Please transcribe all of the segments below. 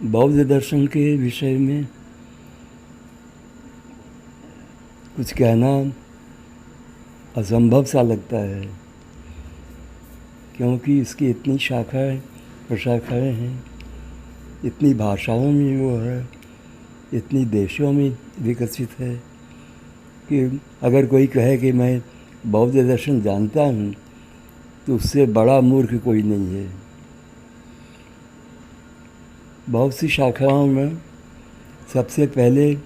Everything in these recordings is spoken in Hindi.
बौद्ध दर्शन के विषय में कुछ कहना असंभव सा लगता है, क्योंकि इसकी इतनी शाखाएं प्रशाखाएँ हैं, इतनी भाषाओं में वो है, इतनी देशों में विकसित है कि अगर कोई कहे कि मैं बौद्ध दर्शन जानता हूँ तो उससे बड़ा मूर्ख कोई नहीं है। बहुत सी शाखाओं में सबसे पहले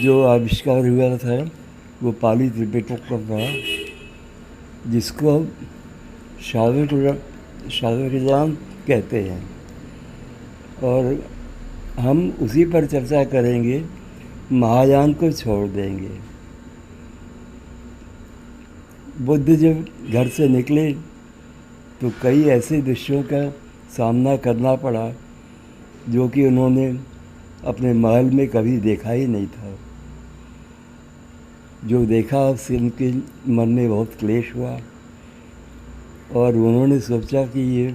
जो आविष्कार हुआ था वो पाली त्रिपिटक का था, जिसको शार्ङ्गजाम कहते हैं, और हम उसी पर चर्चा करेंगे, महायान को छोड़ देंगे। बुद्ध जब घर से निकले तो कई ऐसे दृश्यों का सामना करना पड़ा जो कि उन्होंने अपने महल में कभी देखा ही नहीं था। जो देखा उससे उनके मन में बहुत क्लेश हुआ और उन्होंने सोचा कि ये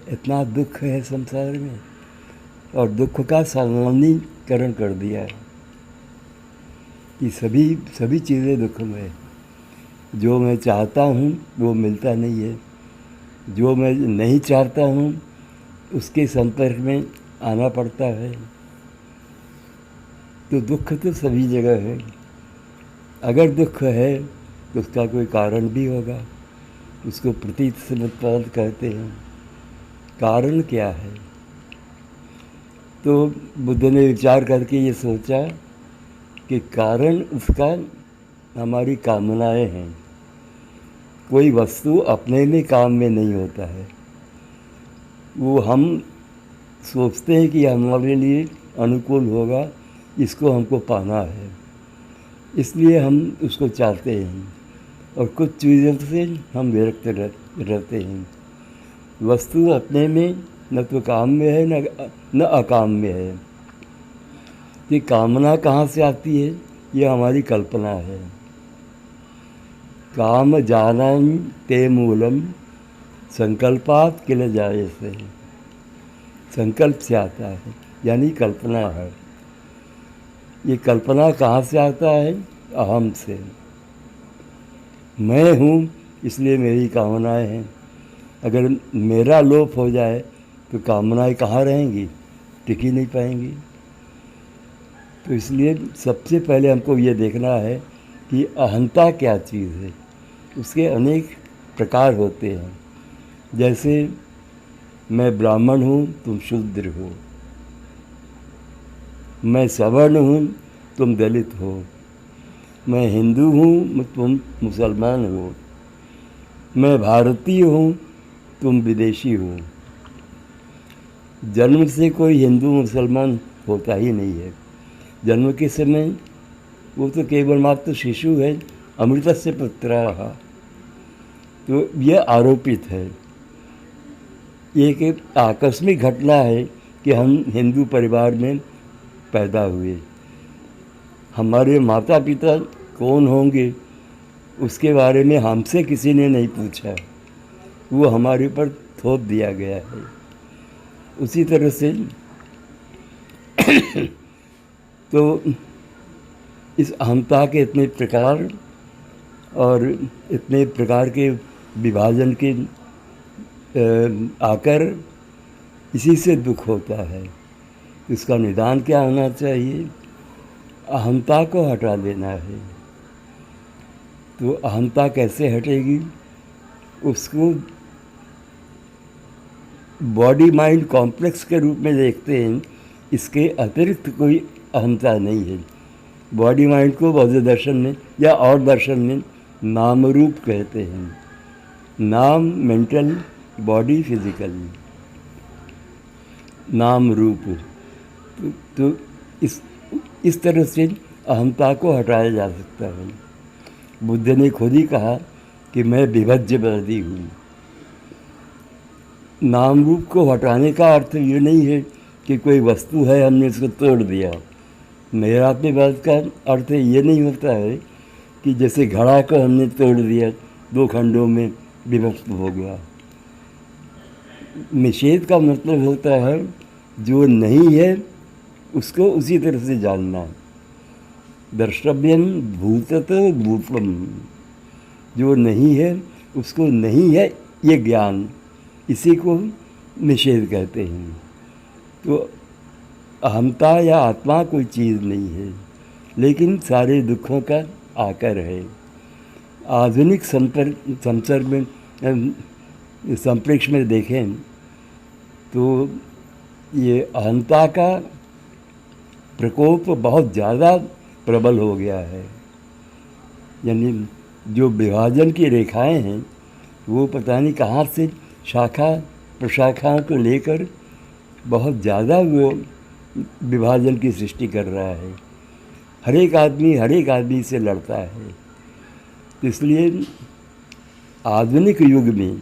इतना दुख है संसार में, और दुख का सामान्यीकरण कर दिया कि सभी चीज़ें दुख में, जो मैं चाहता हूँ वो मिलता नहीं है, जो मैं नहीं चाहता हूँ उसके संपर्क में आना पड़ता है। तो दुख तो सभी जगह है। अगर दुख है तो उसका कोई कारण भी होगा, उसको प्रतीत समुत्पाद कहते हैं। कारण क्या है? तो बुद्ध ने विचार करके ये सोचा कि कारण उसका हमारी कामनाएं हैं। कोई वस्तु अपने में काम में नहीं होता है, वो हम सोचते हैं कि हमारे लिए अनुकूल होगा, इसको हमको पाना है, इसलिए हम उसको चाहते हैं, और कुछ चीज़ों से हम विरक्त रहते हैं। वस्तु अपने में न तो काम में है न अकाम में है। ये कामना कहाँ से आती है? ये हमारी कल्पना है। काम जानन ते मूलम संकल्पात किल जाए से, संकल्प से आता है, यानी कल्पना है। ये कल्पना कहाँ से आता है? अहम से। मैं हूँ इसलिए मेरी कामनाएं हैं। अगर मेरा लोप हो जाए तो कामनाएं कहाँ रहेंगी? टिक ही नहीं पाएंगी। तो इसलिए सबसे पहले हमको ये देखना है कि अहंता क्या चीज़ है। उसके अनेक प्रकार होते हैं। जैसे मैं ब्राह्मण हूँ, तुम शूद्र हो, मैं सवर्ण हूँ, तुम दलित हो, मैं हिंदू हूँ, तुम मुसलमान हो, मैं भारतीय हूँ, तुम विदेशी हो। जन्म से कोई हिंदू मुसलमान होता ही नहीं है। जन्म के समय वो तो केवल मात्र शिशु है, अमृतस्य पुत्रः। तो यह आरोपित है। एक आकस्मिक घटना है कि हम हिंदू परिवार में पैदा हुए। हमारे माता पिता कौन होंगे उसके बारे में हमसे किसी ने नहीं पूछा, वो हमारे ऊपर थोप दिया गया है। उसी तरह से तो इस अहंता के इतने प्रकार और इतने प्रकार के विभाजन के आकर इसी से दुख होता है। इसका निदान क्या होना चाहिए? अहंता को हटा देना है। तो अहंता कैसे हटेगी? उसको बॉडी माइंड कॉम्प्लेक्स के रूप में देखते हैं। इसके अतिरिक्त कोई अहंता नहीं है। बॉडी माइंड को बौद्ध दर्शन में या और दर्शन में नाम रूप कहते हैं। नाम मेंटल, बॉडी फिजिकल, नाम रूप। तो इस तरह से अहंता को हटाया जा सकता है। बुद्ध ने खुद ही कहा कि मैं विभज्यवादी हूँ। नाम रूप को हटाने का अर्थ ये नहीं है कि कोई वस्तु है हमने इसको तोड़ दिया। नैरात्यवाद का अर्थ ये नहीं होता है कि जैसे घड़ा को हमने तोड़ दिया, दो खंडों में विभक्त हो गया। निषेध का मतलब होता है जो नहीं है उसको उसी तरह से जानना। द्रष्टव्यम भूतत भूतम, जो नहीं है उसको नहीं है ये ज्ञान, इसी को निषेध कहते हैं। तो अहंता या आत्मा कोई चीज़ नहीं है, लेकिन सारे दुखों का आकर है। आधुनिक संसर्ग में संप्रेक्ष में देखें तो ये अहंता का प्रकोप बहुत ज़्यादा प्रबल हो गया है। यानी जो विभाजन की रेखाएं हैं वो पता नहीं कहाँ से शाखा प्रशाखाओं को लेकर बहुत ज़्यादा वो विभाजन की सृष्टि कर रहा है। हर एक आदमी से लड़ता है। तो इसलिए आधुनिक युग में,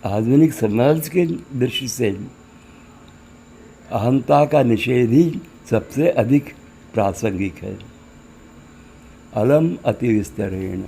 आधुनिक समाज के दृष्टि से अहंता का निषेध ही सबसे अधिक प्रासंगिक है। अलम अति विस्तरेण।